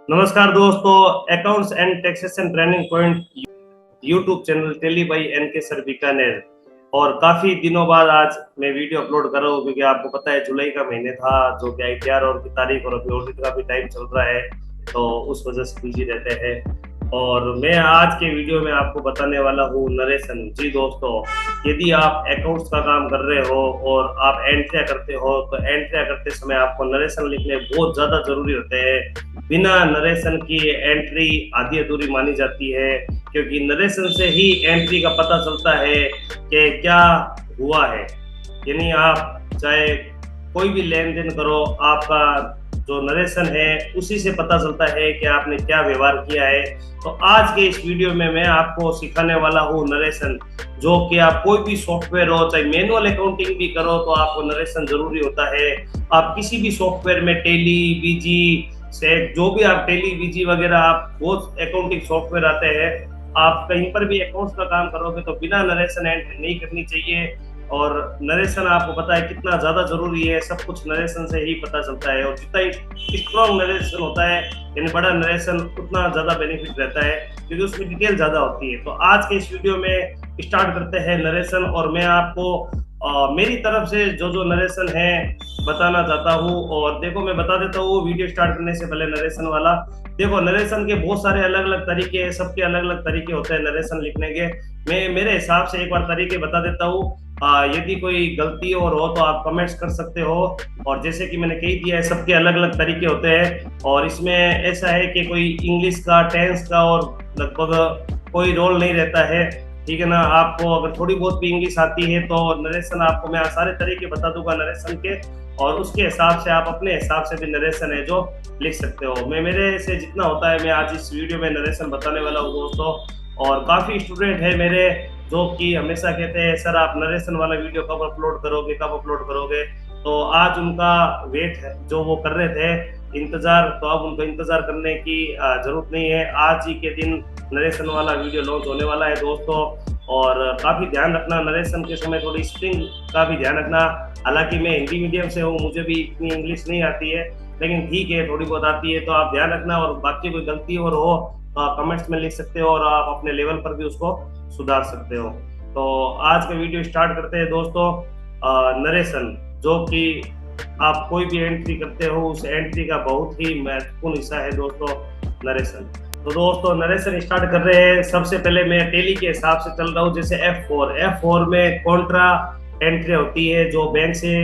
नमस्कार दोस्तों, accounts and taxation training point YouTube channel Tally by N K sir Bikaner. और काफी दिनों बाद आज मैं वीडियो अपलोड कर रहा हूँ क्योंकि आपको पता है जुलाई का महीने था जो कि ITR और की तारीख और अभी ऑडिट का भी टाइम चल रहा है, तो उस वजह से बिजी रहते हैं। और मैं आज के वीडियो में आपको बताने वाला हूँ नरेशन। जी दोस्तों, यदि आप अकाउंट्स का काम कर रहे हो और आप एंट्रिया करते हो तो एंट्रिया करते समय आपको नरेशन लिखने बहुत ज्यादा जरूरी होते हैं। बिना नरेशन की एंट्री आधी अधूरी मानी जाती है, क्योंकि नरेशन से ही एंट्री का पता चलता है कि क्या हुआ है। यानी आप चाहे कोई भी लेन देन करो, आपका जो नरेशन है उसी से पता चलता है कि आपने क्या व्यवहार किया है। तो आज के इस वीडियो में मैं आपको सिखाने वाला हूँ नरेशन, जो कि आप कोई भी सॉफ्टवेयर हो, चाहे मैनुअल अकाउंटिंग भी करो तो आपको नरेशन जरूरी होता है। आप किसी भी सॉफ्टवेयर में टेली, बीजी से, जो भी आप टेली, बीजी वगैरह आप बहुत अकाउंटिंग सॉफ्टवेयर आते हैं, आप कहीं पर भी अकाउंट्स का काम करोगे तो बिना नरेशन एंट्री नहीं करनी चाहिए। और नरेशन आपको पता है कितना ज्यादा जरूरी है, सब कुछ नरेशन से ही पता चलता है। और जितना स्ट्रॉन्ग नरेशन होता है, यानी बड़ा नरेशन, उतना ज्यादा बेनिफिट रहता है क्योंकि उसमें डिटेल ज्यादा होती है। तो आज के इस वीडियो में स्टार्ट करते हैं नरेशन, और मैं आपको मेरी तरफ से जो जो नरेशन है बताना चाहता हूँ। और देखो, मैं बता देता हूँ वीडियो स्टार्ट करने से पहले नरेशन वाला। देखो, नरेशन के बहुत सारे अलग अलग तरीके हैं, सबके अलग अलग तरीके होते हैं नरेशन लिखने के। मैं मेरे हिसाब से एक बार तरीके बता देता हूँ। यदि कोई गलती और हो तो आप कमेंट्स कर सकते हो। और जैसे कि मैंने कही दिया है, सबके अलग अलग तरीके होते हैं। और इसमें ऐसा है कि कोई इंग्लिश का, टेंस का और लगभग कोई रोल नहीं रहता है, ठीक है ना। आपको अगर थोड़ी बहुत भी इंग्लिश आती है तो नरेशन आपको मैं सारे तरीके बता दूंगा नरेशन के, और उसके हिसाब से आप अपने हिसाब से भी नरेशन है जो लिख सकते हो। मैं मेरे से जितना होता है मैं आज इस वीडियो में नरेशन बताने वाला हूँ दोस्तों। और काफ़ी स्टूडेंट है मेरे जो कि हमेशा कहते हैं सर आप नरेशन वाला वीडियो कब अपलोड करोगे, कब अपलोड करोगे। तो आज उनका वेट है जो वो कर रहे थे इंतज़ार, तो अब उनको इंतज़ार करने की ज़रूरत नहीं है। आज ही के दिन नरेशन वाला वीडियो लॉन्च होने वाला है दोस्तों। और काफ़ी ध्यान रखना नरेशन के समय, थोड़ी स्पेलिंग का भी ध्यान रखना। हालांकि मैं हिंदी मीडियम से हूँ, मुझे भी इतनी इंग्लिश नहीं आती है, लेकिन ठीक है थोड़ी बहुत आती है, तो आप ध्यान रखना। और बाकी कोई गलती और हो तो आप कमेंट्स में लिख सकते हो और आप अपने लेवल पर भी उसको सुधार सकते हो। तो आज का वीडियो स्टार्ट करते हैं दोस्तों। नरेशन, जो कि आप कोई भी एंट्री करते हो उस एंट्री का बहुत ही महत्वपूर्ण हिस्सा है दोस्तों, नरेशन। तो दोस्तों नरेशन स्टार्ट कर रहे हैं। सबसे पहले मैं टेली के हिसाब से चल रहा हूँ। जैसे F4 में कॉन्ट्रा एंट्री होती है जो बैंक से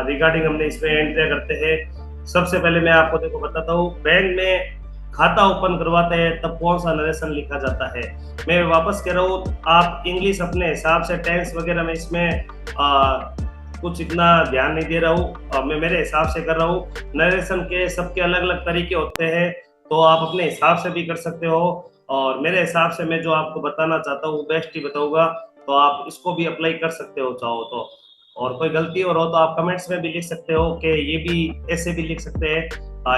रिगार्डिंग हमने इसमें एंट्री करते हैं। सबसे पहले मैं आपको देखो बताता हूँ, बैंक में खाता ओपन करवाते हैं तब कौन सा नरेशन लिखा जाता है। मैं वापस कह रहा हूँ, आप इंग्लिश अपने हिसाब से, टेंस वगैरह में इसमें कुछ इतना ध्यान नहीं दे रहा हूँ, मैं मेरे हिसाब से कर रहा हूँ। नरेशन के सबके अलग अलग तरीके होते हैं, तो आप अपने हिसाब से भी कर सकते हो। और मेरे हिसाब से मैं जो आपको बताना चाहता हूँ बेस्ट ही बताऊंगा, तो आप इसको भी अप्लाई कर सकते हो चाहो तो। और कोई गलती और हो तो आप कमेंट्स में भी लिख सकते हो कि ये भी ऐसे भी लिख सकते हैं,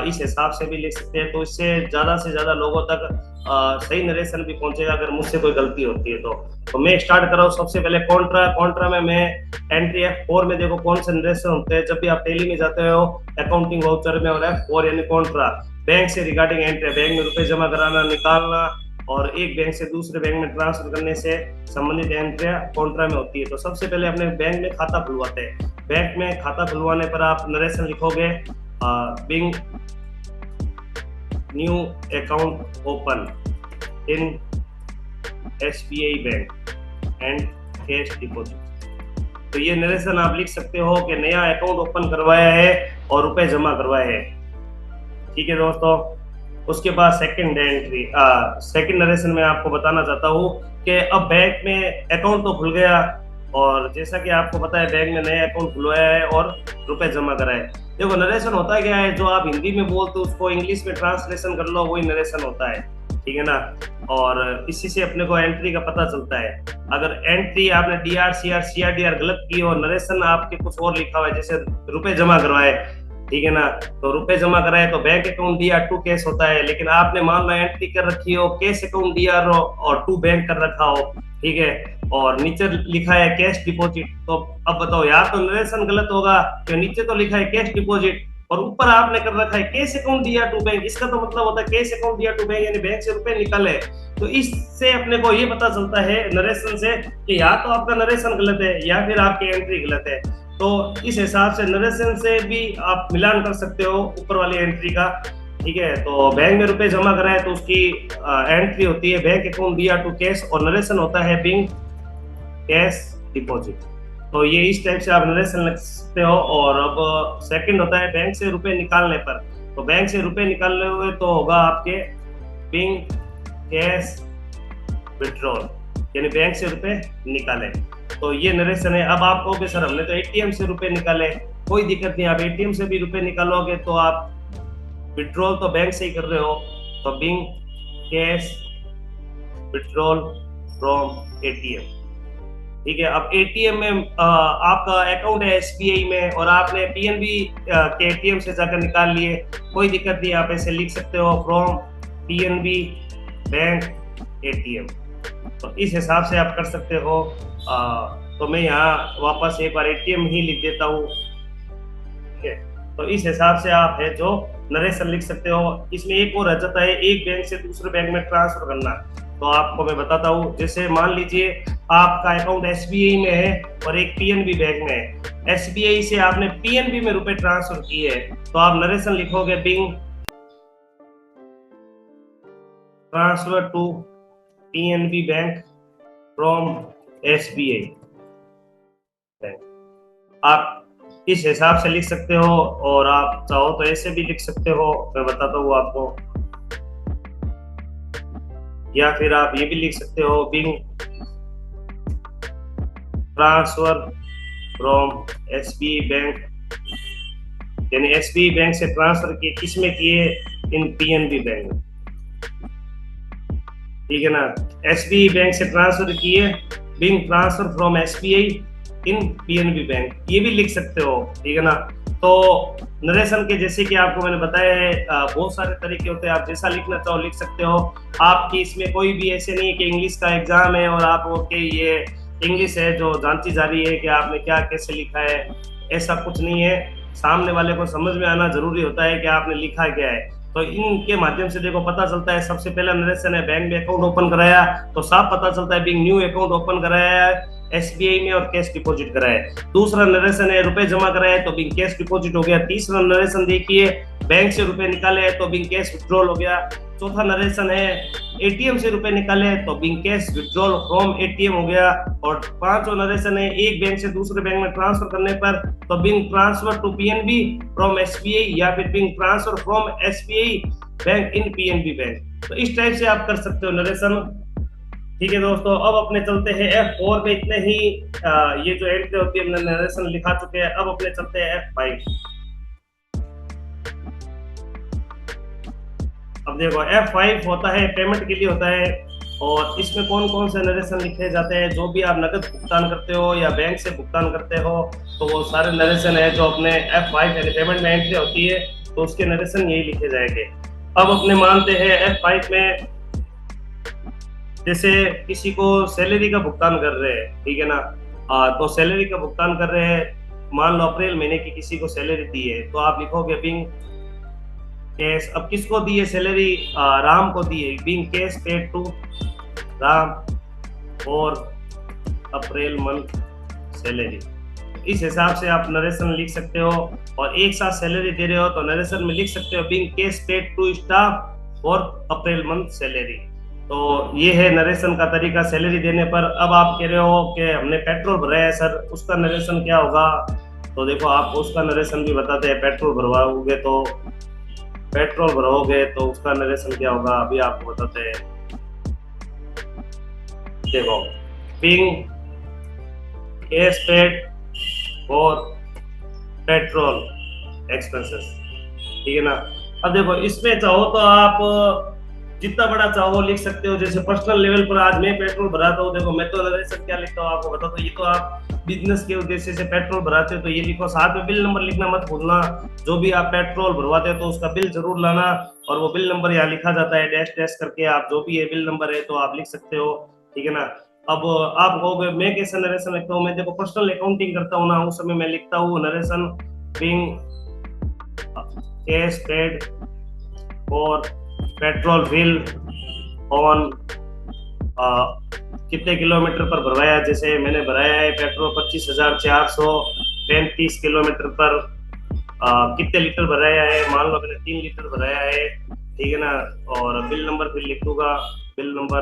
इस हिसाब से भी लिख सकते हैं। तो इससे ज़्यादा से ज़्यादा लोगों तक सही नरेशन भी पहुंचेगा अगर मुझसे कोई गलती होती है तो मैं स्टार्ट कर रहा हूँ। सबसे पहले कॉन्ट्रा में मैं एंट्री F4 में देखो कौन से नरेशन होते हैं। जब भी आप टेली में जाते हो अकाउंटिंग वाउचर में, और F4 यानी कॉन्ट्रा, बैंक से रिगार्डिंग एंट्री, बैंक में रुपए जमा कराना, निकालना और एक बैंक से दूसरे बैंक में ट्रांसफर करने से संबंधित एंट्रियां कॉन्ट्रा में होती है। तो सबसे पहले अपने बैंक में खाता खुलवाते हैं। बैंक में खाता खुलवाने पर आप नरेशन लिखोगे, being new account open in SBI bank and cash deposit. तो ये नरेशन आप लिख सकते हो कि नया अकाउंट ओपन करवाया है और रुपए जमा करवाए हैं, ठीक है दोस्तों। उसके बाद सेकंड एंट्री, सेकंड नरेशन में आपको बताना चाहता हूँ कि अब बैंक में अकाउंट तो खुल गया, और जैसा कि आपको पता है बैंक में नया अकाउंट खुलवाया है और रुपए जमा कराए। देखो नरेशन होता क्या है, जो आप हिंदी में बोलते हो उसको इंग्लिश में ट्रांसलेशन कर लो, वही नरेशन होता है, ठीक है ना। और इसी से अपने को एंट्री का पता चलता है। अगर एंट्री आपने DR, CR, CRDR गलत की और नरेशन आपके कुछ और लिखा हुआ है, जैसे रुपए जमा करवाए, ठीक है ना, तो रुपए जमा कराए तो बैंक अकाउंट दिया टू कैश होता है। लेकिन आपने मान लो एंट्री कर रखी हो कैश अकाउंट दिया और टू बैंक कर रखा हो, ठीक है, और नीचे लिखा है कैश डिपॉजिट, तो अब बताओ यार तो नरेशन गलत होगा कि नीचे तो लिखा है कैश डिपॉजिट, और ऊपर आपने कर रखा है कैश अकाउंट दिया टू बैंक। इसका तो मतलब होता है कैश अकाउंट दिया टू बैंक यानी बैंक से रुपए निकाले। तो इससे अपने को ये पता चलता है नरेशन से कि या तो आपका नरेशन गलत है या फिर आपकी एंट्री गलत है। तो इस हिसाब से नरेशन से भी आप मिलान कर सकते हो ऊपर वाली एंट्री का। ठीक है, तो बैंक में रुपए जमा कराए तो उसकी एंट्री होती है बैंक अकाउंट दिया टू कैश और नरेशन होता है बैंक कैश डिपॉजिट। तो ये इस टाइप से आप नरेशन लिख सकते हो। और अब सेकंड होता है बैंक से रुपए निकालने पर। तो बैंक से रुपए निकालने हुए तो होगा आपके बैंक कैश विड्रॉल यानी बैंक से रुपए निकाले। तो ये नरेशन है। अब आप कहोगे सर हमने तो एटीएम से रुपए निकाले, कोई दिक्कत नहीं, आप एटीएम से भी रुपए निकालोगे तो आप विड्रॉल तो बैंक से ही कर रहे हो। तो bank cash withdrawal from ATM. ठीक है, अब एटीएम में आपका अकाउंट है एसबीआई में और आपने पीएनबी के एटीएम से जाकर निकाल लिए, कोई दिक्कत नहीं, आप ऐसे लिख सकते हो फ्रॉम पीएनबी बैंक एटीएम। तो इस हिसाब से आप कर सकते हो। तो मैं यहाँ वापस एक बार एटीएम ही लिख देता हूँ। ठीक है, तो इस हिसाब से आप है जो नरेशन लिख सकते हो। इसमें एक और रह जाता है एक बैंक से दूसरे बैंक में ट्रांसफर करना। तो आपको मैं बताता हूँ, जैसे मान लीजिए आपका अकाउंट एसबीआई में है और एक पीएनबी बैंक में है। एसबीआई से आपने पीएनबी में रुपए ट्रांसफर किए तो आप नरेशन लिखोगे bank transfer to PNB bank from SBI bank. आप इस हिसाब से लिख सकते हो और आप चाहो तो ऐसे भी लिख सकते हो, मैं बताता हूँ आपको। या फिर आप ये भी लिख सकते हो bank transfer from SBI bank यानी एसबीआई बैंक से ट्रांसफर किए, किसमें किए, इन पीएनबी बैंक। ठीक है ना, एसबीआई बैंक से ट्रांसफर किए, bank transfer from SBI in PNB bank, ये भी लिख सकते हो। ठीक है ना, तो नरेशन के जैसे कि आपको मैंने बताया है बहुत सारे तरीके होते हैं, आप जैसा लिखना चाहो लिख सकते हो। आपकी इसमें कोई भी ऐसे नहीं है कि इंग्लिश का एग्जाम है और आप ओके ये इंग्लिश है जो जांची जा रही है कि आपने क्या कैसे लिखा है, ऐसा कुछ नहीं है। सामने वाले को समझ में आना जरूरी होता है कि आपने लिखा क्या है। तो इनके माध्यम से देखो पता चलता है। सबसे पहला नरेशन है बैंक में अकाउंट ओपन कराया तो साफ पता चलता है बैंक न्यू अकाउंट ओपन कराया है एसबीआई में और कैश डिपॉजिट कराया है। दूसरा नरेशन है रुपए जमा कराए तो बैंक कैश डिपॉजिट हो गया। तीसरा नरेशन देखिए बैंक से रुपए निकाले तो बैंक कैश विड्रॉल हो गया। चौथा नरेशन है एटीएम से रुपए निकाले तो bank cash withdrawal from ATM हो गया। और पांचवा नरेशन है एक बैंक से दूसरे बैंक में ट्रांसफर करने पर तो bank transfer to PNB from SBI या फिर bank transfer from SBI bank in PNB bank. तो इस टाइप से आप कर सकते हो नरेशन। ठीक है दोस्तों, अब अपने चलते हैं F4 में। इतने ही ये जो एंट्री होती है हमने नरेशन लिखा चुके हैं। अब अपने चलते हैं F5। अब देखो F5 होता है पेमेंट के लिए होता है और इसमें कौन कौन से नरेशन लिखे जाते हैं। जो भी आप नकद भुगतान करते हो या बैंक से भुगतान करते हो तो वो सारे नरेशन है जो अपने F5 यानी पेमेंट में एंट्री होती है तो उसके नरेशन यही लिखे जाएंगे। अब अपने मानते हैं F5 में जैसे किसी को सैलरी का भुगतान कर रहे हैं, ठीक है ना, तो सैलरी का भुगतान कर रहे हैं, मान लो अप्रैल महीने की किसी को सैलरी दी है तो आप लिखोगे बैंक कैश। अब किसको दी है सैलरी, राम को दी है, bank cash paid to Ram और अप्रैल मंथ सैलरी। इस हिसाब से आप नरेशन लिख सकते हो और एक साथ सैलरी दे रहे हो तो नरेशन में लिख सकते हो bank cash paid to staff और अप्रैल मंथ सैलरी। तो ये है नरेशन का तरीका सैलरी देने पर। अब आप कह रहे हो कि हमने पेट्रोल भरा है सर, उसका नरेशन क्या होगा। तो देखो आपको उसका नरेशन भी बताते हैं। पेट्रोल भरवाओगे तो उसका नरेशन क्या होगा अभी आपको बताते हैं। देखो बैंक कैश पेड और पेट्रोल एक्सपेंसेस, ठीक है ना। अब देखो इसमें चाहो तो आप जितना बड़ा चाहो लिख सकते हो। जैसे पर्सनल लेवल पर आज मैं पेट्रोल भराता हूँ, देखो मैं तो नरेशन क्या लिखता हूँ आपको बताता हूँ। ये तो आप बिजनेस के उद्देश्य से पेट्रोल भराते हो तो ये लिखो, साथ में बिल नंबर लिखना मत भूलना। जो भी आप पेट्रोल भरवाते हो तो उसका बिल जरूर लाना और वो बिल नंबर यहाँ लिखा जाता है डैश डैश करके। आप जो भी ये बिल नंबर है तो आप लिख सकते हो, ठीक है ना। अब आप कहोगे मैं कैसे नरेशन लिखता हूँ, मैं देखो पर्सनल अकाउंटिंग करता हूँ ना, उस समय मैं लिखता हूँ नरेशन बैंक कैश पेड और पेट्रोल फिल ऑन कितने किलोमीटर पर भरवाया। जैसे मैंने भराया है पेट्रोल 25,435 किलोमीटर पर। कितने लीटर भराया है, मान लो मैंने 3 लीटर भराया है, ठीक है ना। और बिल नंबर फिर लिख दूंगा, बिल नंबर।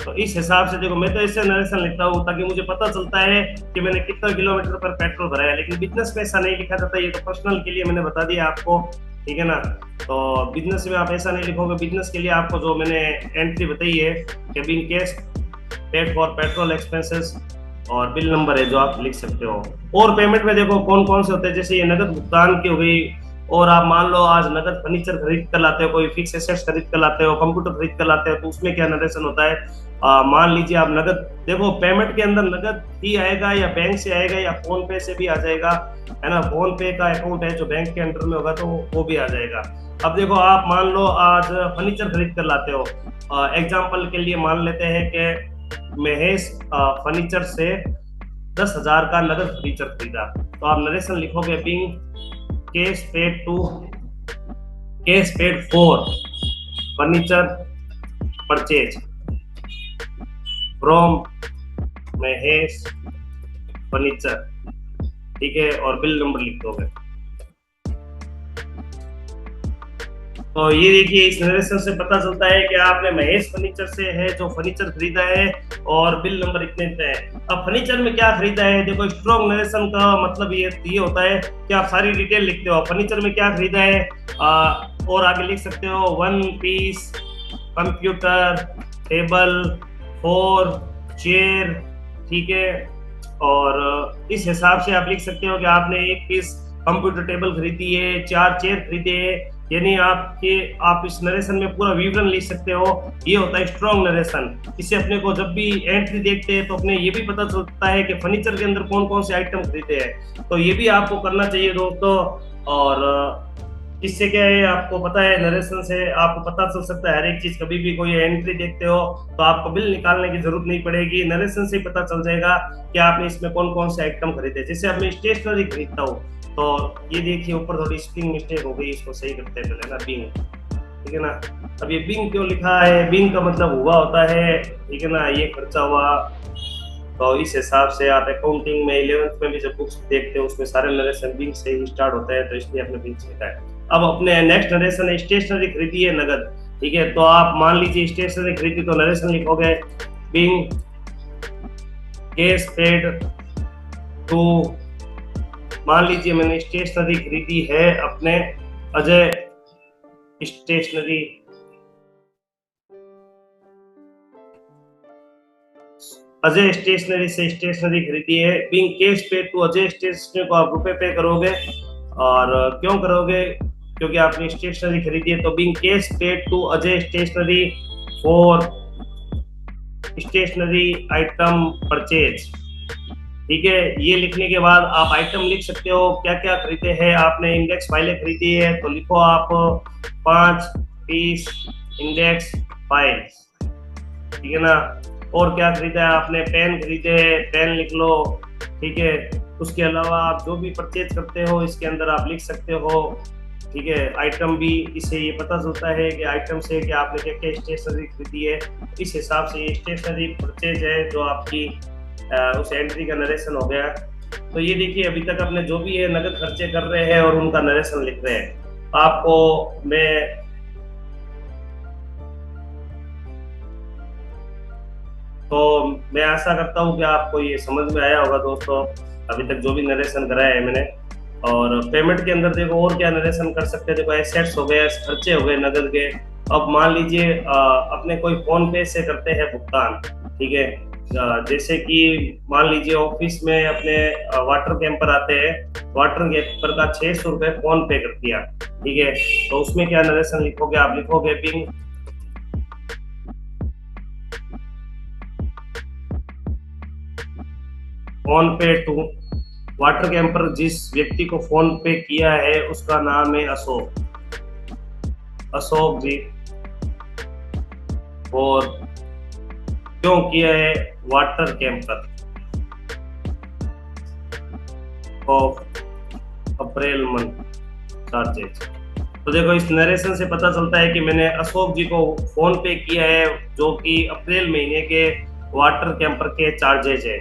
तो इस हिसाब से देखो, मैं तो इससे नरेशन लिखता हूँ ताकि मुझे पता चलता है कि मैंने कितना किलोमीटर पर पेट्रोल भराया। लेकिन बिजनेस में ऐसा नहीं लिखा जाता, ये तो पर्सनल के लिए मैंने बता दिया आपको, ठीक है ना। तो बिजनेस में आप ऐसा नहीं लिखोगे। बिजनेस के लिए आपको जो मैंने एंट्री बताई है कि बिन cash paid for petrol expenses और बिल नंबर है जो आप लिख सकते हो। और पेमेंट में देखो कौन कौन से होते हैं, जैसे ये नगद भुगतान की हो गई। और आप मान लो आज नगद फर्नीचर खरीद कर लाते हो, कोई फिक्स एसेट्स खरीद कर लाते हो, कंप्यूटर खरीद कर लाते हो, तो उसमें क्या नरेशन होता है। मान लीजिए आप नगद, देखो पेमेंट के अंदर नगद ही आएगा या बैंक से आएगा या फोन पे से भी आ जाएगा, है ना। फोन पे का अकाउंट है जो बैंक के अंडर में होगा तो वो भी आ जाएगा। अब देखो आप मान लो आज फर्नीचर खरीद कर लाते हो, एग्जाम्पल के लिए मान लेते हैं कि महेश फर्नीचर से 10,000 का नगद फर्नीचर खरीदा, तो आप नरेशन लिखोगे being cash paid for furniture purchase from Mahesh furniture, ठीक है। और बिल नंबर लिख दोगे। तो ये देखिए, इस नरेशन से पता चलता है कि आपने महेश फर्नीचर से है जो फर्नीचर खरीदा है और बिल नंबर इतने है। अब फर्नीचर में क्या खरीदा है, देखो स्ट्रॉन्ग नरेशन का मतलब ये होता है कि आप सारी डिटेल लिखते हो। फर्नीचर में क्या खरीदा है, और आगे लिख सकते हो 1 पीस कंप्यूटर टेबल 4 चेयर, ठीक है। और इस हिसाब से आप लिख सकते हो कि आपने 1 पीस कंप्यूटर टेबल खरीदी है, 4 चेयर खरीदे है। यानी आप इस नरेशन में पूरा विवरण लिख सकते हो। ये होता है स्ट्रॉन्ग नरेशन। इससे अपने को जब भी एंट्री देखते हैं तो अपने ये भी पता चलता है कि फर्नीचर के अंदर कौन कौन से आइटम खरीदे हैं। तो ये भी आपको करना चाहिए दोस्तों। और इससे क्या है, आपको पता है नरेशन से आपको पता चल सकता है हर एक चीज। कभी भी कोई एंट्री देखते हो तो आपको बिल निकालने की जरूरत नहीं पड़ेगी, नरेशन से ही पता चल जाएगा कि आपने इसमें कौन कौन से आइटम खरीदे। जैसे अब मैं स्टेशनरी खरीदता हूँ, तो ये देखिए ऊपर थोड़ी स्पेलिंग मिस्टेक हो गई, इसको सही करते हैं पहले ना, बिंग, ठीक है ना। अब ये बिंग क्यों लिखा है, बिंग का मतलब हुआ होता है, ठीक है ना, ये खर्चा हुआ। तो इस हिसाब से आप अकाउंटिंग में 11th में भी जब बुक्स देखते हो उसमें सारे नरेशन बिंग से ही स्टार्ट होता है, तो इसलिए आपने बिंग से लिखा है। अब अपने नेक्स्ट नरेशन है स्टेशनरी खरीदी है नगद, ठीक है। तो आप मान लीजिए स्टेशनरी खरीदी तो नरेशन लिखोगे बिंग कैश पेड टू, मान लीजिए मैंने स्टेशनरी खरीदी है अपने अजय स्टेशनरी से स्टेशनरी खरीदी है। Being cash paid to Ajay stationery को आप रुपए पे करोगे। और क्यों करोगे, क्योंकि आपने स्टेशनरी खरीदी है। तो being cash paid to Ajay stationery for stationery item purchase, ठीक है। ये लिखने के बाद आप आइटम लिख सकते हो क्या क्या खरीदे हैं आपने। इंडेक्स फाइलें खरीदी है तो लिखो आप 5 पीस इंडेक्स फाइल्स, ठीक है ना। और क्या खरीदा है आपने, पेन खरीदे हैं, पेन लिख लो, ठीक है। उसके अलावा आप जो भी परचेज करते हो इसके अंदर आप लिख सकते हो, ठीक है। आइटम भी, इससे ये पता चलता है कि आइटम से कि आपने क्या क्या स्टेशनरी खरीदी है। इस हिसाब से ये स्टेशनरी परचेज है जो आपकी उस एंट्री का नरेशन हो गया। तो ये देखिए अभी तक अपने जो भी है नगद खर्चे कर रहे हैं और उनका नरेशन लिख रहे हैं। आपको मैं आशा करता हूँ कि आपको ये समझ में आया होगा दोस्तों, अभी तक जो भी नरेशन कराया है मैंने। और पेमेंट के अंदर देखो और क्या नरेशन कर सकते हैं, देखो एसेट्स हो गए, खर्चे हो गए नगद के। अब मान लीजिए अपने कोई फोन पे से करते हैं भुगतान, ठीक है। जैसे कि मान लीजिए ऑफिस में अपने वाटर कैंपर आते हैं, वाटर कैंपर का 600 रुपये फोन पे कर दिया, ठीक है। तो उसमें क्या नरेशन लिखोगे, आप लिखोगे बिंग फोन पे टू वाटर कैंपर, जिस व्यक्ति को फोन पे किया है उसका नाम है अशोक जी। और क्यों किया है, water camper of April month charges. तो देखो इस नरेशन से पता चलता है कि मैंने अशोक जी को फोन पे किया है, जो कि अप्रैल महीने के वाटर कैंपर के चार्जेज है।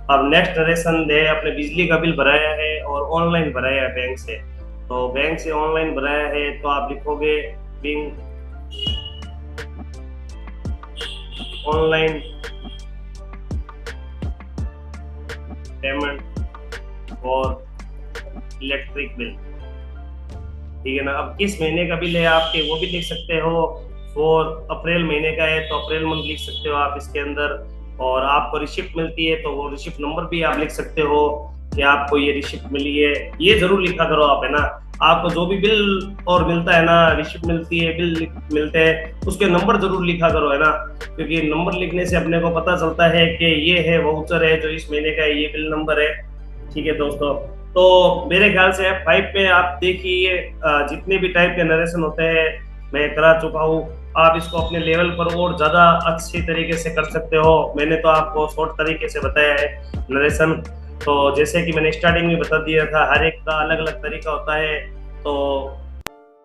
अब नेक्स्ट नरेशन है, अपने बिजली का बिल भराया है और ऑनलाइन भराया है बैंक से। तो बैंक से ऑनलाइन भराया है तो आप लिखोगे बिंग ऑनलाइन पेमेंट और इलेक्ट्रिक बिल, ठीक है ना। अब किस महीने का बिल है आपके वो भी लिख सकते हो, और अप्रैल महीने का है तो अप्रैल मंथ लिख सकते हो आप इसके अंदर। और आपको रिसिप्ट मिलती है तो वो रिसिप्ट नंबर भी आप लिख सकते हो कि आपको ये रिसिप्ट मिली है, ये जरूर लिखा करो आप, है ना। आपको जो भी बिल और मिलता है ना, रिसिप्ट मिलती है, बिल मिलते हैं, उसके नंबर जरूर लिखा करो, है ना। क्योंकि नंबर लिखने से अपने को पता चलता है कि ये है वाउचर है जो इस महीने का है, ये बिल नंबर है, ठीक है दोस्तों। तो मेरे ख्याल से F5 पे आप देखिए जितने भी टाइप के नरेशन होते हैं मैं करा चुका हूँ। आप इसको अपने लेवल पर और ज्यादा अच्छी तरीके से कर सकते हो। मैंने तो आपको शॉर्ट तरीके से बताया है नरेशन। तो जैसे कि मैंने स्टार्टिंग में बता दिया था, हर एक का अलग अलग तरीका होता है। तो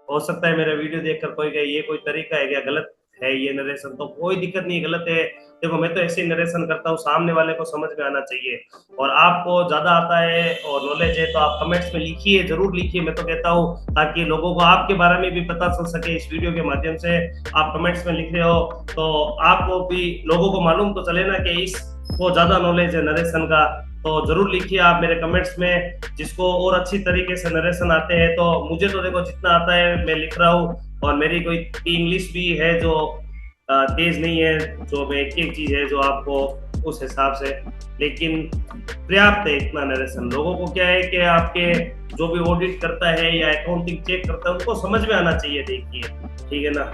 हो सकता है मेरा वीडियो देखकर कोई कहे ये कोई तरीका है क्या, गलत है ये नरेशन, तो कोई दिक्कत नहीं, गलत है। देखो मैं तो ऐसे ही नरेशन करता हूँ, सामने वाले को समझ में आना चाहिए। और आपको ज्यादा आता है और नॉलेज है तो आप कमेंट्स में लिखिए, जरूर लिखिए, मैं तो कहता हूँ, ताकि लोगों को आपके बारे में भी पता चल सके। इस वीडियो के माध्यम से आप कमेंट्स में लिख रहे हो तो आपको भी, लोगों को मालूम तो चले ना कि इसको ज्यादा नॉलेज है नरेशन का। तो जरूर लिखिए आप मेरे कमेंट्स में, जिसको और अच्छी तरीके से नरेशन आते हैं। तो मुझे तो देखो जितना आता है मैं लिख रहा हूँ, और मेरी कोई इंग्लिश भी है जो तेज नहीं है, जो मैं एक एक चीज है जो आपको उस हिसाब से, लेकिन पर्याप्त है इतना नरेशन। लोगों को क्या है कि आपके जो भी ऑडिट करता है या अकाउंटिंग चेक करता है उनको समझ में आना चाहिए, देखिए, ठीक है ना।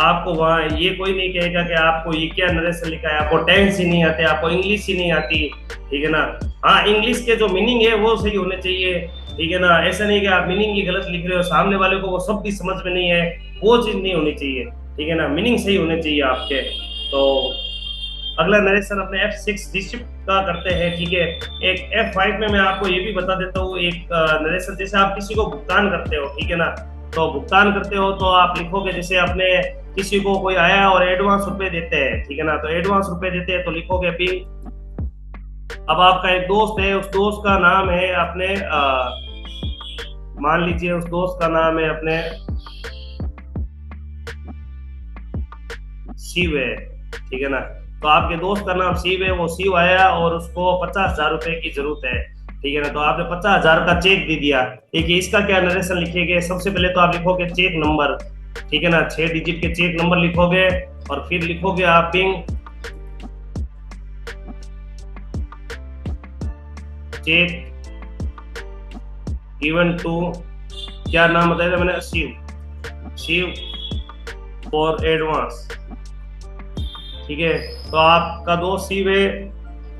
आपको वहाँ ये कोई नहीं कहेगा कि आपको ये क्या नरेशन लिखा है, आपको टेंस ही नहीं आते, आपको इंग्लिश ही नहीं आती, ठीक है ना। हाँ, इंग्लिश के जो मीनिंग है वो सही होने चाहिए, ठीक है ना। ऐसा नहीं कि आप मीनिंग ही गलत लिख रहे हो, सामने वाले को वो सब भी समझ में नहीं है, वो चीज नहीं होनी चाहिए, ठीक है ना। मीनिंग सही होने चाहिए आपके। तो अगला नरेशन अपने F6 रिसिप्ट का करते हैं, ठीक है। एक F5 में मैं आपको ये भी बता देता हूँ एक नरेशन, जैसे आप किसी को भुगतान करते हो, ठीक है ना। तो भुगतान करते हो तो आप लिखोगे, जैसे अपने किसी को कोई आया और एडवांस रुपए देते हैं, ठीक है ना। तो एडवांस रुपए देते हैं तो लिखोगे पिंग। अब आपका एक दोस्त है, उस दोस्त का नाम है अपने मान लीजिए उस दोस्त का नाम है अपने शिव है, ठीक है ना। तो आपके दोस्त का नाम शिव है, वो शिव आया और उसको 50,000 रुपए की जरूरत है, ठीक है ना। तो आपने 50,000 का चेक दे दिया, ठीक है। इसका क्या नरेशन लिखेंगे, सबसे पहले तो आप लिखोगे चेक नंबर, ठीक है ना, 6 डिजिट के चेक नंबर लिखोगे, और फिर लिखोगे आप पिंग चेक गिवन टू, क्या नाम बताया था मैंने, शिव फॉर एडवांस, ठीक है। तो आपका दोस्त शिव है,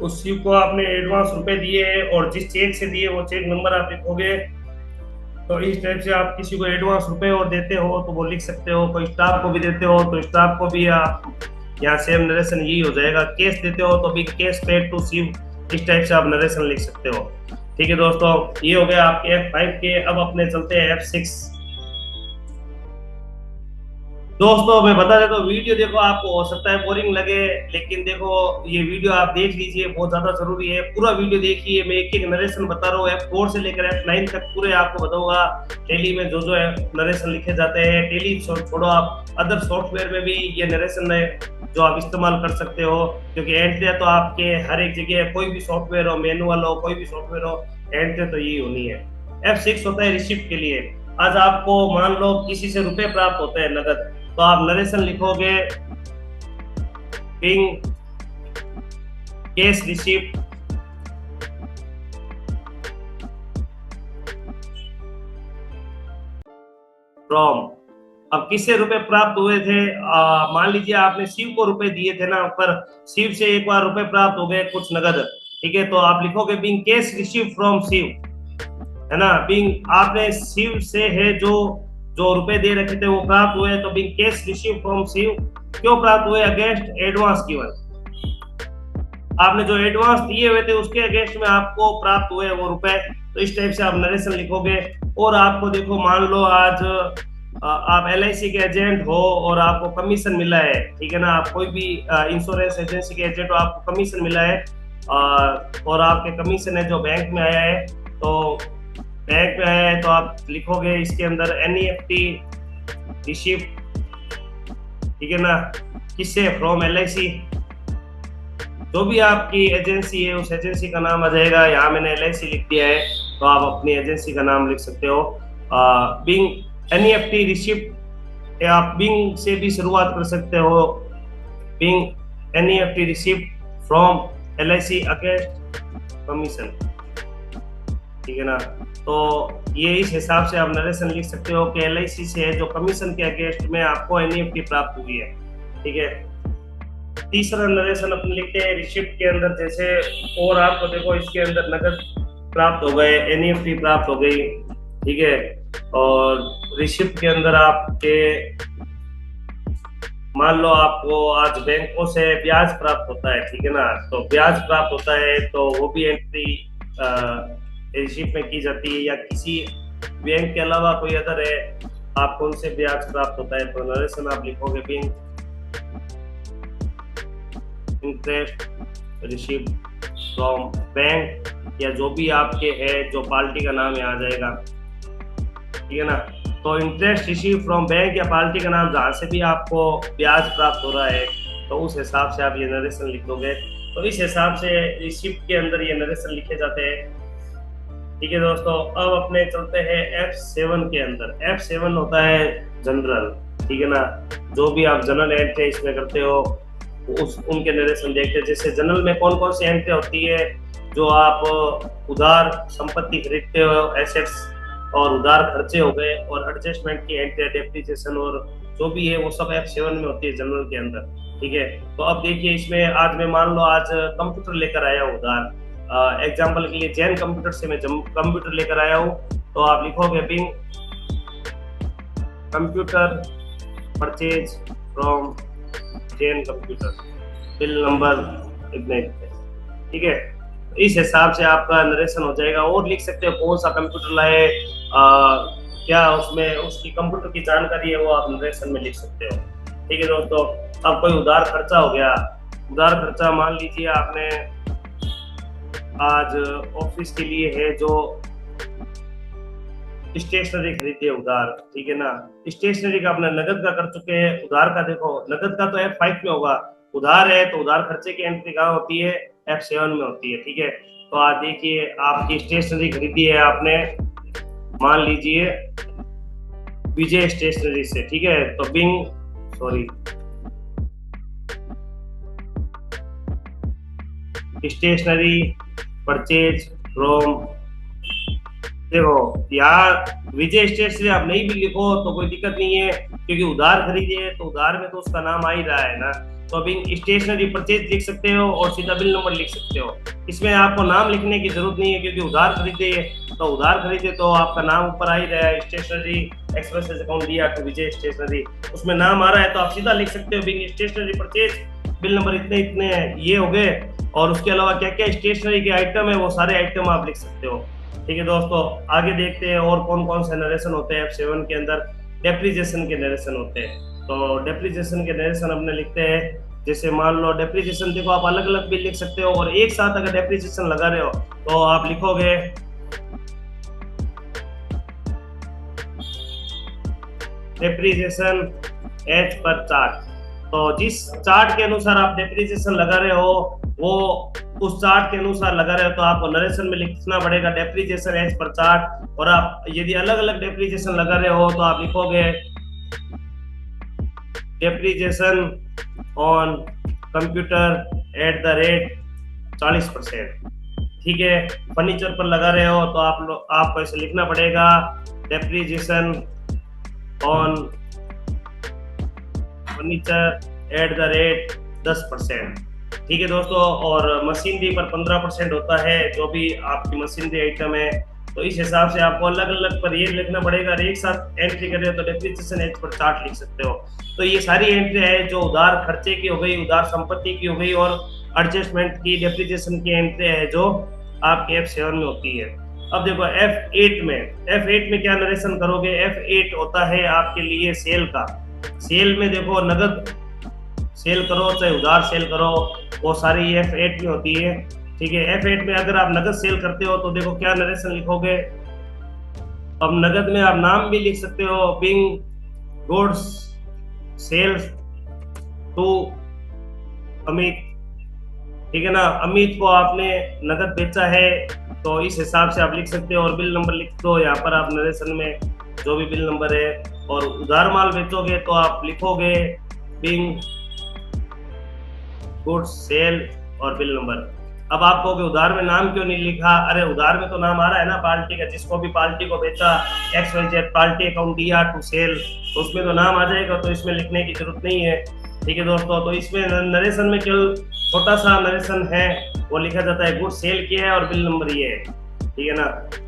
उस शिव को आपने एडवांस रुपए दिए हैं और जिस चेक से दिए वो चेक नंबर आप लिखोगे। तो इस टाइप से आप किसी को एडवांस रुपए और देते हो तो वो लिख सकते हो, कोई स्टाफ को भी देते हो तो स्टाफ को भी आप यहाँ सेम नरेशन यही हो जाएगा। कैश देते हो तो भी कैश पेड टू शिव, इस टाइप से आप नरेशन लिख सकते हो, ठीक है दोस्तों। ये हो गया आपके F5 के। अब अपने चलते हैं F6। दोस्तों मैं बता देता हूँ, वीडियो देखो, आपको हो सकता है बोरिंग लगे, लेकिन देखो ये वीडियो आप देख लीजिए, बहुत ज्यादा जरूरी है। पूरा वीडियो देखिए, मैं एक एक नरेशन बता रहा हूँ, F4 से लेकर F9 तक पूरे आपको बताऊंगा। टेली में जो जो है नरेशन लिखे जाते हैं, टेली छोड़ो आप अदर सॉफ्टवेयर में भी ये नरेशन है जो आप इस्तेमाल कर सकते हो, क्योंकि एंट्री तो आपके हर एक जगह, कोई भी सॉफ्टवेयर हो, मैनुअल हो, कोई भी सॉफ्टवेयर हो, एंट्री तो यही होनी है। F6 होता है रिसिप्ट के लिए। आज आपको मान लो किसी से रुपए प्राप्त होते हैं नगद, तो आप नरेशन लिखोगे पिंग कैश रिसिप्ट फ्रॉम। अब किससे रुपए प्राप्त हुए थे, मान लीजिए आपने शिव को रुपए दिए थे ना ऊपर, शिव से एक बार रुपए प्राप्त हो गए कुछ नगद, ठीक है। तो आप लिखोगे being cash receive from Shiv, है ना। बिंग आपने शिव से है जो रुपए दे रखे थे वो प्राप्त हुए, तो being cash receive from Shiv, क्यों प्राप्त हुए, अगेंस्ट एडवांस गिवन। आपने जो एडवांस दिए हुए थे उसके अगेंस्ट में आपको प्राप्त हुए वो रुपए, तो इस टाइप से आप नरेशन लिखोगे। और आपको देखो मान लो आज आप LIC के एजेंट हो और आपको कमीशन मिला है, ठीक है ना, आप कोई भी इंश्योरेंस एजेंसी के एजेंट हो, आपको कमीशन मिला है और आपके कमीशन है जो बैंक में आया है, तो बैंक में आया है तो आप लिखोगे इसके अंदर NEFT रिसिप्ट, ठीक है ना, किससे, फ्रॉम LIC। जो भी आपकी एजेंसी है उस एजेंसी का नाम आ जाएगा। यहाँ मैंने LIC लिख दिया है तो आप अपनी एजेंसी का नाम लिख सकते हो। बिंग NEFT रिसिप्ट, आप बिंग से भी शुरुआत कर सकते हो, being NEFT receipt from LIC against commission, ठीक है ना। तो ये इस हिसाब से आप नरेशन लिख सकते हो कि LIC से जो कमीशन के अगेंस्ट में आपको NEFT प्राप्त हुई है, ठीक है। तीसरा नरेशन अपन लिखते हैं रिसिप्ट के अंदर, जैसे और आपको देखो इसके अंदर नकद प्राप्त हो गए, NEFT प्राप्त हो गई, ठीक है। और रिसिप्ट के अंदर आपके मान लो आपको आज बैंकों से ब्याज प्राप्त होता है, ठीक है ना, तो ब्याज प्राप्त होता है तो वो भी एंट्री रिसिप्ट में की जाती है, या किसी बैंक के अलावा कोई अदर है आपको उनसे ब्याज प्राप्त होता है तो नरेशन आप लिखोगे being interest receipt from bank, या जो भी आपके है जो पार्टी का नाम यहाँ आ जाएगा, ठीक है ना। तो इंटरेस्ट रिसीव फ्रॉम बैंक या पार्टी का नाम जहाँ से भी आपको ब्याज प्राप्त हो रहा है तो उस हिसाब से आप ये नरेशन लिख दोगे। तो इस हिसाब से रिसिप्ट के अंदर ये नरेशन लिखे जाते हैं, ठीक है दोस्तों। अब अपने चलते हैं F7 के अंदर। F7 होता है जनरल, ठीक है ना। जो भी आप जनरल एंट्री इसमें करते हो उनके नरेशन देखते हैं। जैसे जनरल में कौन कौन सी एंट्री होती है, जो आप उधार संपत्ति खरीदते हो, एसेट्स और उधार खर्चे हो गए, और एडजस्टमेंट की एंट्री, डेप्रिसिएशन और जो भी है वो सब F7 में होती है जनरल के अंदर, ठीक है। तो अब देखिए इसमें आज मैं मान लो आज कंप्यूटर लेकर आया हूँ उधार, एग्जाम्पल के लिए जैन कंप्यूटर से मैं कंप्यूटर लेकर आया हूँ, तो आप लिखोगे being computer purchase from Jain computer, bill number इतने, ठीक है। इस हिसाब से आपका नरेशन हो जाएगा। और लिख सकते हो कौन सा कंप्यूटर लाए, क्या उसमें उसकी कंप्यूटर की जानकारी है वो आप नरेशन में लिख सकते हो, ठीक है दोस्तों। अब कोई उधार खर्चा हो गया, उधार खर्चा मान लीजिए आपने आज ऑफिस के लिए है जो स्टेशनरी खरीदी है उधार, ठीक है ना। स्टेशनरी का अपना नगद का कर चुके हैं, उधार का देखो नगद का तो F5 में होगा, उधार है तो उधार खर्चे की एंट्री कहाँ होती है, F7 में होती है, ठीक है। तो आज देखिए आपकी स्टेशनरी खरीदी है आपने, मान लीजिए विजय स्टेशनरी से, ठीक है। तो बिंग स्टेशनरी परचेज फ्रॉम, देखो यार विजय स्टेशनरी आप नहीं भी लिखो तो कोई दिक्कत नहीं है, क्योंकि उधार खरीदे है तो उधार में तो उसका नाम आ ही रहा है ना। तो अभी स्टेशनरी परचेज लिख सकते हो और सीधा बिल नंबर लिख सकते हो। इसमें आपको नाम लिखने की जरूरत नहीं है, क्योंकि उधार खरीदे तो उधार खरीदे तो आपका नाम ऊपर आ ही रहा है, स्टेशनरी एक्सप्रेस अकाउंट दिया तो विजय स्टेशनरी, उसमें नाम आ रहा है तो आप सीधा लिख सकते हो being stationery purchase, bill number इतने इतने ये हो गए। और उसके अलावा क्या क्या स्टेशनरी के आइटम है वो सारे आइटम आप लिख सकते हो, ठीक है दोस्तों। आगे देखते हैं और कौन कौन से नरेशन होते हैं F7 के अंदर। डेप्रिसिएशन के नरेशन होते हैं, तो डेप्रिसिएशन के नरेशन अपने लिखते हैं। जैसे मान लो डेप्रिसिएशन देखो आप अलग अलग भी लिख सकते हो, और एक साथ अगर डेप्रिसिएशन लगा रहे हो तो आप लिखोगे डेप्रिसिएशन एज पर चार्ट। तो जिस चार्ट के अनुसार आप डेप्रिसिएशन लगा रहे हो वो उस चार्ट के अनुसार लगा रहे हो तो आपको नरेशन में लिखना पड़ेगा डेप्रिसिएशन एज पर चार्ट। और आप यदि अलग अलग डेप्रिसिएशन लगा रहे हो तो आप लिखोगे depreciation on computer at the rate 40%, ठीक है। फर्नीचर पर लगा रहे हो तो आपको ऐसे लिखना पड़ेगा depreciation on furniture at the rate 10%, ठीक है दोस्तों। और मशीनरी पर 15% होता है, जो भी आपकी मशीनरी आइटम है, तो इस हिसाब से आपको अलग अलग पर ये लिखना पड़ेगा। एक साथ एंट्री करें तो डेप्रिसिएशन एज पर चार्ट लिख सकते हो। तो ये सारी एंट्री है जो उधार खर्चे की हो गई, उधार संपत्ति की हो गई, और एडजस्टमेंट की डेप्रिसिएशन की एंट्री है जो आपके F7 में होती है। अब देखो F8 में क्या नरेशन करोगे। F8 होता है आपके लिए सेल का। सेल में देखो नगद सेल करो चाहे उधार सेल करो, वो सारी F8 में होती है। ठीक है, F8 में अगर आप नगद सेल करते हो तो देखो क्या नरेशन लिखोगे। अब नगद में आप नाम भी लिख सकते हो, being goods sales to Amit. ठीक है ना, अमित को आपने नगद बेचा है तो इस हिसाब से आप लिख सकते हो और बिल नंबर लिख दो यहाँ पर आप नरेशन में जो भी बिल नंबर है। और उधार माल बेचोगे तो आप लिखोगे बिंग गुड्स सेल और बिल नंबर। अब आप कहोगे उधार में नाम क्यों नहीं लिखा। अरे उधार में तो नाम आ रहा है ना पार्टी का, जिसको भी पार्टी को बेचा XYZ पार्टी अकाउंट दिया टू सेल, तो उसमें तो नाम आ जाएगा, तो इसमें लिखने की जरूरत नहीं है। ठीक है दोस्तों, तो इसमें नरेशन में केवल छोटा सा नरेशन है, वो लिखा जाता है गुड सेल किया है और बिल नंबर ये है। ठीक है ना,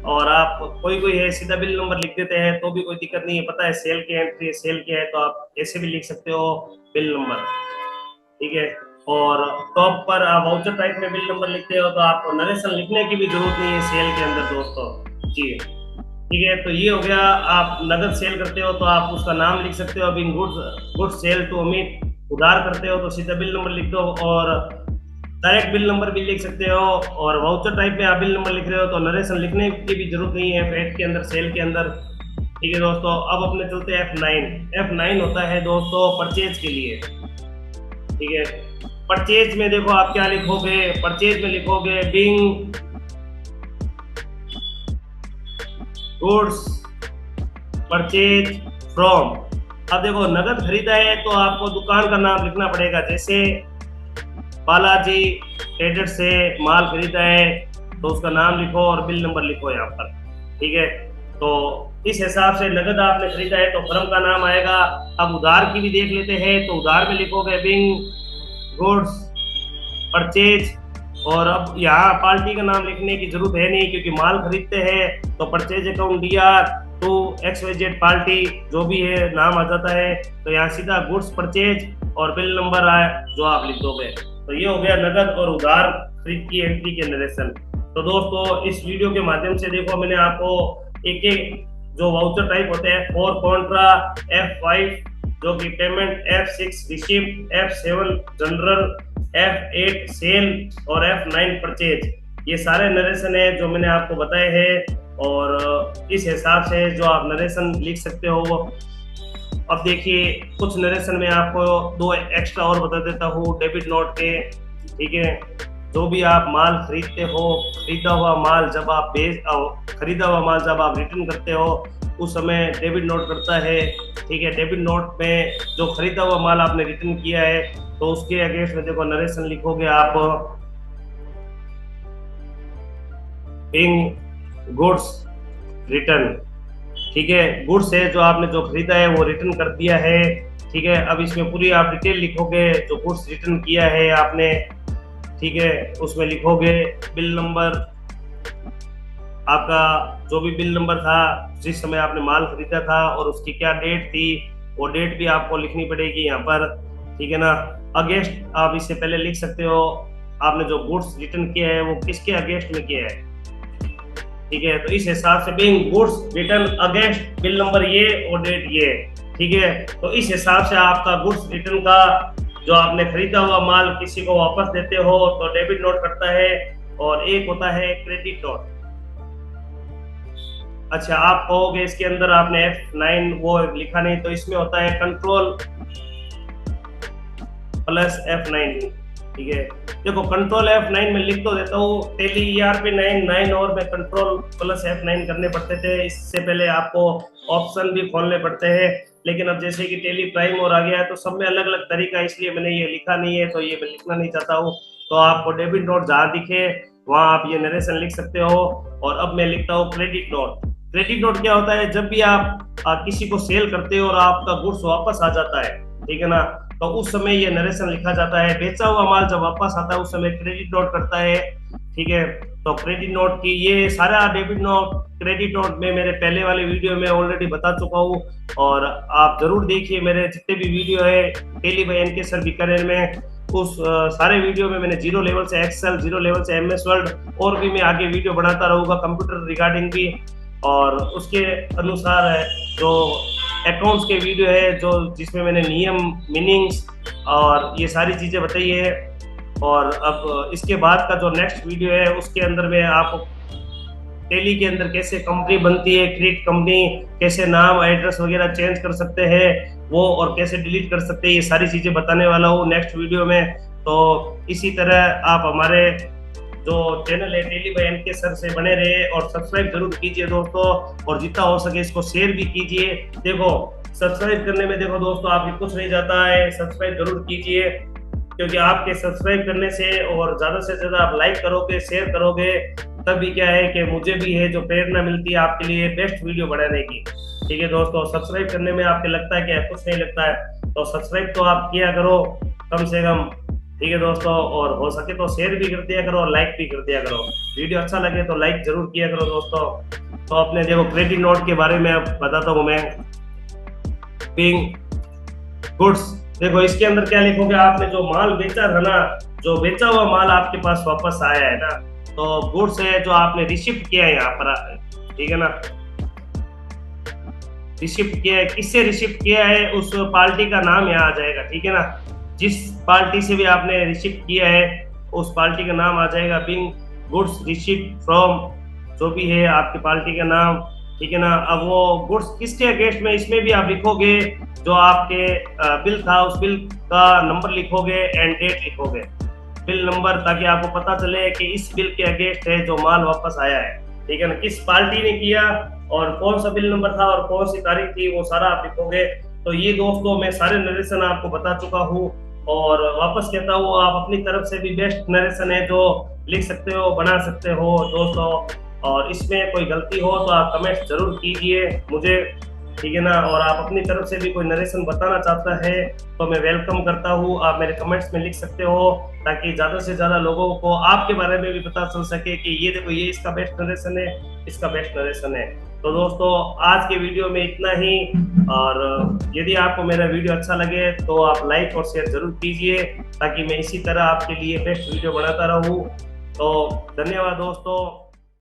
और आप कोई है सीधा बिल नंबर लिख देते हैं तो भी कोई दिक्कत नहीं है, पता है सेल की एंट्री सेल किया है तो आप ऐसे भी लिख सकते हो बिल नंबर। ठीक है, और टॉप पर आप वाउचर टाइप में बिल नंबर लिखते हो तो आपको नरेशन लिखने की भी जरूरत नहीं है सेल के अंदर दोस्तों जी। ठीक है, तो ये हो गया। आप नगद सेल करते हो तो आप उसका नाम लिख सकते हो, being good sale to Amit. उधार करते हो तो सीधा बिल नंबर लिख दो और डायरेक्ट बिल नंबर भी लिख सकते हो। और वाउचर टाइप में आप बिल नंबर लिख रहे हो तो नरेशन लिखने की भी जरूरत नहीं है F8 के अंदर सेल के अंदर। ठीक है दोस्तों, अब अपने चलते हैं F9 होता है दोस्तों परचेज के लिए। ठीक है, परचेज में देखो आप क्या लिखोगे। परचेज में लिखोगे बिंग गुड्स परचेज फ्रॉम। अब देखो नगद खरीदा है तो आपको दुकान का नाम लिखना पड़ेगा, जैसे बालाजी ट्रेडर से माल खरीदा है तो उसका नाम लिखो और बिल नंबर लिखो यहाँ पर। ठीक है, तो इस हिसाब से नगद आपने खरीदा है तो फर्म का नाम आएगा। अब उधार की भी देख लेते हैं, तो उधार में लिखोगे बिंग गुड्स परचेज। और अब यहाँ पार्टी का नाम लिखने की जरूरत है नहीं, क्योंकि माल खरीदते हैं तो परचेज अकाउंट दिया टू XYZ पार्टी जो भी है नाम आ जाता है, तो यहाँ सीधा गुड्स परचेज और बिल नंबर आए जो आप लिख दोगे। तो ये हो गया नगद और उधार खरीद की एंट्री के नरेशन। तो दोस्तों इस वीडियो के माध्यम से देखो मैंने आपको एक एक जो वाउचर टाइप होते हैं, 4 कॉन्ट्रा, F5 जो कि payment, F6 receipt, F7 general, F8 cell और F9 परचेज, ये सारे नरेशन है जो मैंने आपको बताए हैं। और इस हिसाब से जो आप नरेशन लिख सकते हो। अब देखिए कुछ नरेशन में आपको 2 एक्स्ट्रा और बता देता हूँ डेबिट नोट के। ठीक है, जो भी आप माल खरीदते हो, खरीदा हुआ माल जब आप खरीदा हुआ माल जब आप रिटर्न करते हो उस समय डेबिट नोट करता है। ठीक है, डेबिट नोट में जो खरीदा हुआ माल आपने रिटर्न किया है तो उसके अगेंस्ट में देखो नरेशन लिखोगे आप बिंग गुड्स रिटर्न। ठीक है, गुड्स है जो आपने जो खरीदा है वो रिटर्न कर दिया है। ठीक है, अब इसमें पूरी आप डिटेल लिखोगे जो गुड्स रिटर्न किया है आपने। ठीक है, उसमें लिखोगे बिल नंबर, आपका जो भी बिल नंबर था जिस समय आपने माल खरीदा था और उसकी क्या डेट थी, वो डेट भी आपको लिखनी पड़ेगी यहाँ पर। ठीक है ना, अगेंस्ट आप इससे पहले लिख सकते हो आपने जो गुड्स रिटर्न किया है वो किसके अगेंस्ट में किया है। ठीक है, तो इस हिसाब से Bing goods return against bill number ये और डेट ये। ठीक है, तो इस हिसाब से आपका गुड्स रिटर्न का जो आपने खरीदा हुआ माल किसी को वापस देते हो तो डेबिट नोट करता है, और एक होता है क्रेडिट नोट। अच्छा, आप कहोगे इसके अंदर आपने F9 वो लिखा नहीं, तो इसमें होता है कंट्रोल प्लस F9। ठीक है, देखो कंट्रोल F9 में लिख तो देता हूँ, टेली ERP 9 और में कंट्रोल प्लस F9 करने पड़ते थे। इससे पहले आपको ऑप्शन भी खोलने पड़ते हैं, लेकिन अब जैसे कि टेली प्राइम और आ गया है तो सब में अलग अलग तरीका, इसलिए मैंने ये लिखा नहीं है, तो ये मैं लिखना नहीं चाहता हूँ। तो आपको डेबिट नोट जहाँ दिखे वहाँ आप ये नरेशन लिख सकते हो। और अब मैं लिखता हूँ क्रेडिट नोट। क्रेडिट नोट क्या होता है, जब भी आप किसी को सेल करते हो और आपका गुड्स वापस आ जाता है, ठीक है ना, तो उस समय ये नरेशन लिखा जाता है। बेचा हुआ माल जब वापस आता है उस समय क्रेडिट नोट करता है। ठीक है, तो क्रेडिट नोट की ये सारा डेबिट नोट क्रेडिट नोट में मेरे पहले वाले वीडियो में ऑलरेडी बता चुका हूँ, और आप जरूर देखिए मेरे जितने भी वीडियो है Tally by NK sir Bikaner में। उस सारे वीडियो में मैंने जीरो लेवल से एक्सेल, जीरो लेवल से MS वर्ड और भी मैं आगे वीडियो बनाता रहूँगा कंप्यूटर रिगार्डिंग भी। और उसके अनुसार जो अकाउंट्स के वीडियो है जो जिसमें मैंने नियम, मीनिंग्स और ये सारी चीज़ें बताई है। और अब इसके बाद का जो नेक्स्ट वीडियो है उसके अंदर मैं आपको टेली के अंदर कैसे कंपनी बनती है, क्रिएट कंपनी, कैसे नाम, एड्रेस वगैरह चेंज कर सकते हैं वो, और कैसे डिलीट कर सकते हैं, ये सारी चीज़ें बताने वाला हूँ नेक्स्ट वीडियो में। तो इसी तरह आप हमारे जो चैनल है टेली बाय NK सर से बने रहे और सब्सक्राइब जरूर कीजिए दोस्तों, और जितना हो सके इसको शेयर भी कीजिए। देखो सब्सक्राइब करने में देखो दोस्तों आपकी कुछ नहीं जाता है, सब्सक्राइब जरूर कीजिए, क्योंकि आपके सब्सक्राइब करने से और ज़्यादा से ज़्यादा आप लाइक करोगे, शेयर करोगे, तभी क्या है कि मुझे भी है जो प्रेरणा मिलती है आपके लिए बेस्ट वीडियो बनाने की। ठीक है दोस्तों, सब्सक्राइब करने में आपको लगता है कि कुछ नहीं लगता है, तो सब्सक्राइब तो आप किया करो कम से कम। ठीक है दोस्तों, और हो सके तो शेयर भी कर दिया करो और लाइक भी कर दिया करो। वीडियो अच्छा लगे तो लाइक जरूर किया करो दोस्तों। तो अपने देखो क्रेडिट नोट के बारे में अब बताता हूँ मैं। बिंग गुड्स, देखो इसके अंदर क्या लिखोगे, आपने जो माल बेचा था ना, जो बेचा हुआ माल आपके पास वापस आया है ना, तो गुड्स है जो आपने रिसिप्ट किया है यहाँ पर, ठीक है ना, रिसिप्ट किया है, किससे रिसिप्ट किया है उस पार्टी का नाम यहाँ आ जाएगा। ठीक है ना, जिस पार्टी से भी आपने रिसिप्ट किया है उस पार्टी का नाम आ जाएगा, बिंग गुड्स रिसिप्ट फ्रॉम, जो भी है आपकी पार्टी का नाम। ठीक है ना, अब वो गुड्स किसके अगेंस्ट में, इसमें भी आप लिखोगे जो आपके बिल था उस बिल का नंबर लिखोगे एंड डेट लिखोगे, बिल नंबर, ताकि आपको पता चले कि इस बिल के अगेंस्ट है जो माल वापस आया है। ठीक है ना, किस पार्टी ने किया और कौन सा बिल नंबर था और कौन सी तारीख थी, वो सारा आप लिखोगे। तो ये दोस्तों मैं सारे नरेशन आपको बता चुका हूँ, और वापस कहता हूँ आप अपनी तरफ से भी बेस्ट नरेशन है जो लिख सकते हो, बना सकते हो दोस्तों। और इसमें कोई गलती हो तो आप कमेंट जरूर कीजिए मुझे, ठीक है ना। और आप अपनी तरफ से भी कोई नरेशन बताना चाहता है तो मैं वेलकम करता हूँ, आप मेरे कमेंट्स में लिख सकते हो, ताकि ज़्यादा से ज़्यादा लोगों को आपके बारे में भी पता चल सके कि ये देखो ये इसका बेस्ट नरेशन है, इसका बेस्ट नरेशन है। तो दोस्तों आज के वीडियो में इतना ही, और यदि आपको मेरा वीडियो अच्छा लगे तो आप लाइक और शेयर जरूर कीजिए, ताकि मैं इसी तरह आपके लिए बेस्ट वीडियो बनाता रहूँ। तो धन्यवाद दोस्तों।